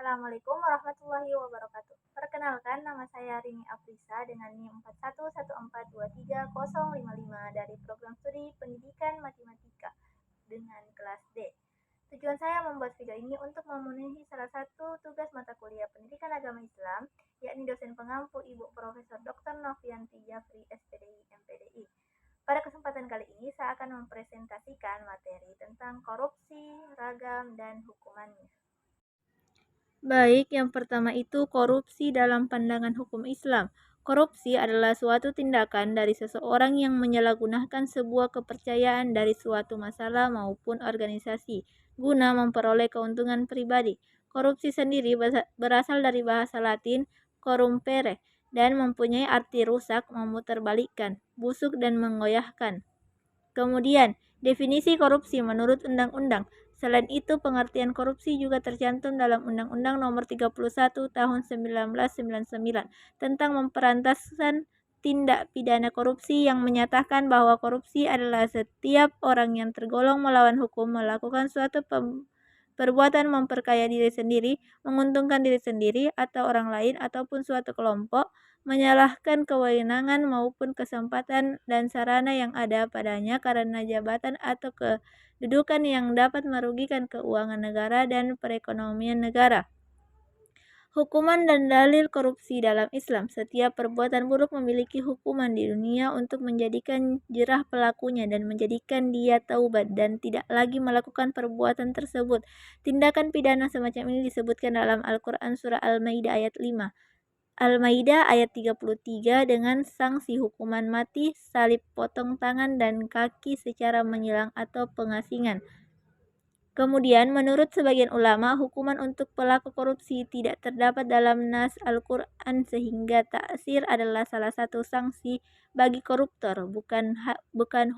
Assalamualaikum warahmatullahi wabarakatuh. Perkenalkan, nama saya Rini Afrisa dengan NIM 4114230055 dari program studi Pendidikan Matematika dengan kelas D. Tujuan saya membuat video ini untuk memenuhi salah satu tugas mata kuliah Pendidikan Agama Islam, yakni dosen pengampu Ibu Profesor Dr. Novianti Jafri, SPDI, MPDI. Pada kesempatan kali ini, saya akan mempresentasikan materi tentang korupsi, ragam, dan hukumannya. Baik, yang pertama itu korupsi dalam pandangan hukum Islam. Korupsi adalah suatu tindakan dari seseorang yang menyalahgunakan sebuah kepercayaan dari suatu masalah maupun organisasi guna memperoleh keuntungan pribadi. Korupsi sendiri berasal dari bahasa Latin corrumpere dan mempunyai arti rusak, memutarbalikkan, busuk dan menggoyahkan. Kemudian, definisi korupsi menurut undang-undang. Selain itu, pengertian korupsi juga tercantum dalam Undang-Undang Nomor 31 Tahun 1999 tentang memperantaskan tindak pidana korupsi yang menyatakan bahwa korupsi adalah setiap orang yang tergolong melawan hukum melakukan suatu perbuatan memperkaya diri sendiri, menguntungkan diri sendiri atau orang lain ataupun suatu kelompok, menyalahkan kewenangan maupun kesempatan dan sarana yang ada padanya karena jabatan atau kedudukan yang dapat merugikan keuangan negara dan perekonomian negara. Hukuman dan dalil korupsi dalam Islam. Setiap perbuatan buruk memiliki hukuman di dunia untuk menjadikan jerah pelakunya dan menjadikan dia taubat dan tidak lagi melakukan perbuatan tersebut. Tindakan pidana semacam ini disebutkan dalam Al-Quran Surah Al-Maidah ayat 5. Al-Maidah ayat 33 dengan sanksi hukuman mati, salib potong tangan dan kaki secara menyilang atau pengasingan. Kemudian, menurut sebagian ulama, hukuman untuk pelaku korupsi tidak terdapat dalam nas Al-Quran sehingga ta'zir adalah salah satu sanksi bagi koruptor, bukan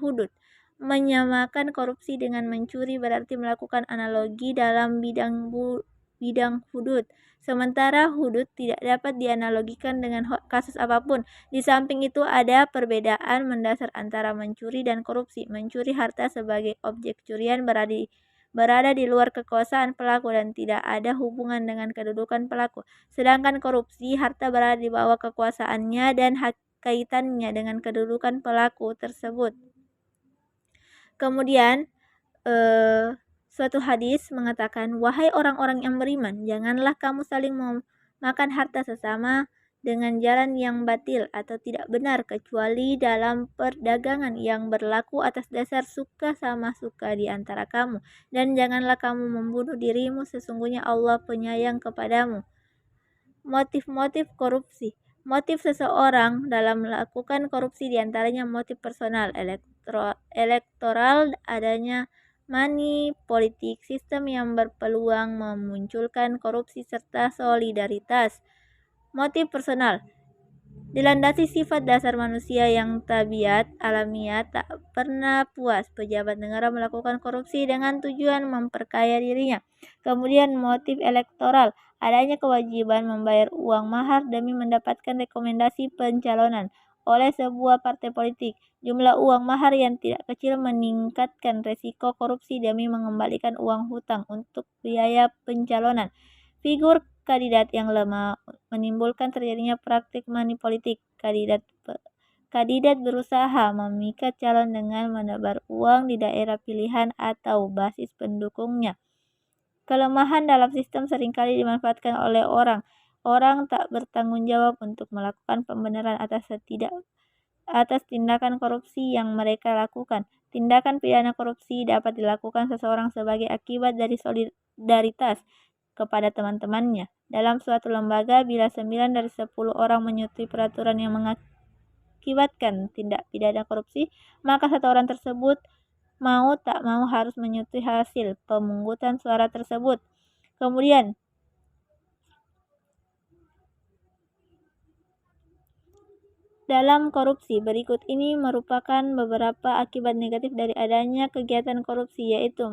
hudud. Menyamakan korupsi dengan mencuri berarti melakukan analogi dalam bidang hudud. Sementara hudud tidak dapat dianalogikan dengan kasus apapun. Di samping itu ada perbedaan mendasar antara mencuri dan korupsi. Mencuri harta sebagai objek curian berada di luar kekuasaan pelaku dan tidak ada hubungan dengan kedudukan pelaku. Sedangkan korupsi, harta berada di bawah kekuasaannya dan kaitannya dengan kedudukan pelaku tersebut. Kemudian, suatu hadis mengatakan, "Wahai orang-orang yang beriman, janganlah kamu saling memakan harta sesama dengan jalan yang batil atau tidak benar kecuali dalam perdagangan yang berlaku atas dasar suka sama suka di antara kamu. Dan janganlah kamu membunuh dirimu, sesungguhnya Allah penyayang kepadamu." Motif-motif korupsi. Motif seseorang dalam melakukan korupsi diantaranya motif personal, elektoral, adanya money politik, sistem yang berpeluang memunculkan korupsi, serta solidaritas. Motif personal dilandasi sifat dasar manusia yang tabiat alamiah tak pernah puas. Pejabat negara melakukan korupsi dengan tujuan memperkaya dirinya. Kemudian motif elektoral, adanya kewajiban membayar uang mahar demi mendapatkan rekomendasi pencalonan oleh sebuah partai politik. Jumlah uang mahar yang tidak kecil meningkatkan resiko korupsi demi mengembalikan uang hutang untuk biaya pencalonan. Figur kandidat yang lemah menimbulkan terjadinya praktik money politik. Kandidat berusaha memikat calon dengan menebar uang di daerah pilihan atau basis pendukungnya. Kelemahan dalam sistem seringkali dimanfaatkan oleh orang tak bertanggung jawab untuk melakukan pembenaran atas tindakan korupsi yang mereka lakukan. Tindakan pidana korupsi dapat dilakukan seseorang sebagai akibat dari solidaritas kepada teman-temannya. Dalam suatu lembaga, bila 9 dari 10 orang menyetujui peraturan yang mengakibatkan tindak pidana korupsi, maka satu orang tersebut mau tak mau harus menyetujui hasil pemungutan suara tersebut. Kemudian, dalam korupsi, berikut ini merupakan beberapa akibat negatif dari adanya kegiatan korupsi, yaitu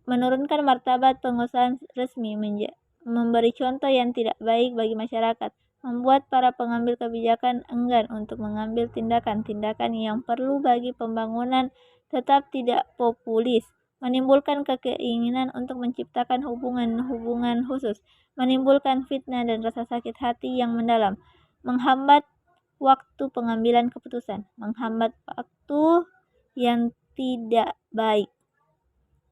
menurunkan martabat pengusaha resmi, memberi contoh yang tidak baik bagi masyarakat, membuat para pengambil kebijakan enggan untuk mengambil tindakan-tindakan yang perlu bagi pembangunan tetap tidak populis, menimbulkan keinginan untuk menciptakan hubungan-hubungan khusus, menimbulkan fitnah dan rasa sakit hati yang mendalam, menghambat waktu pengambilan keputusan, menghambat waktu yang tidak baik.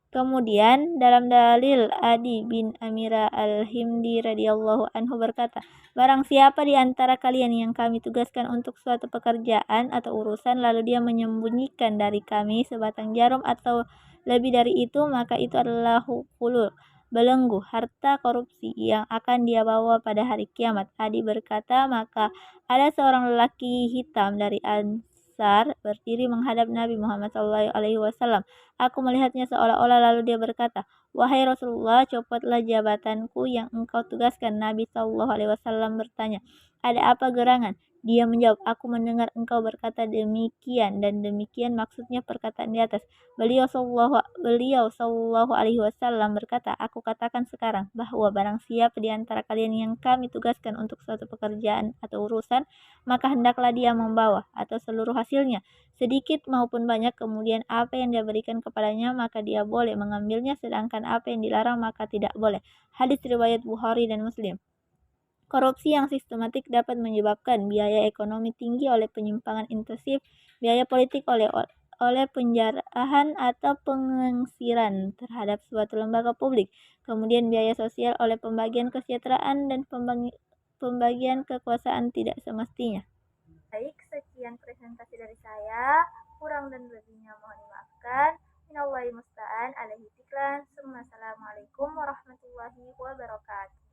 Kemudian dalam dalil Adi bin Amira al-Himdi radhiyallahu anhu berkata, barang siapa di antara kalian yang kami tugaskan untuk suatu pekerjaan atau urusan lalu dia menyembunyikan dari kami sebatang jarum atau lebih dari itu, maka itu adalah hulul, belenggu, harta korupsi yang akan dia bawa pada hari kiamat. Adi berkata, maka ada seorang lelaki hitam dari Ansar berdiri menghadap Nabi Muhammad SAW. Aku melihatnya seolah-olah lalu dia berkata, wahai Rasulullah, copotlah jabatanku yang engkau tugaskan. Nabi SAW bertanya, ada apa gerangan? Dia menjawab, aku mendengar engkau berkata demikian dan demikian maksudnya perkataan di atas. Beliau Shallallahu Alaihi Wasallam berkata, aku katakan sekarang bahwa barang siapa di antara kalian yang kami tugaskan untuk suatu pekerjaan atau urusan, maka hendaklah dia membawa atau seluruh hasilnya, sedikit maupun banyak, kemudian apa yang dia berikan kepadanya maka dia boleh mengambilnya, sedangkan apa yang dilarang maka tidak boleh. Hadis riwayat Bukhari dan Muslim. Korupsi yang sistematik dapat menyebabkan biaya ekonomi tinggi oleh penyimpangan intensif, biaya politik oleh penjarahan atau pengengsiran terhadap suatu lembaga publik, kemudian biaya sosial oleh pembagian kesejahteraan dan pembagian kekuasaan tidak semestinya. Baik, sekian presentasi dari saya. Kurang dan lebihnya mohon dimaafkan. Minallahi musta'an alaihi tiklan. Assalamualaikum warahmatullahi wabarakatuh.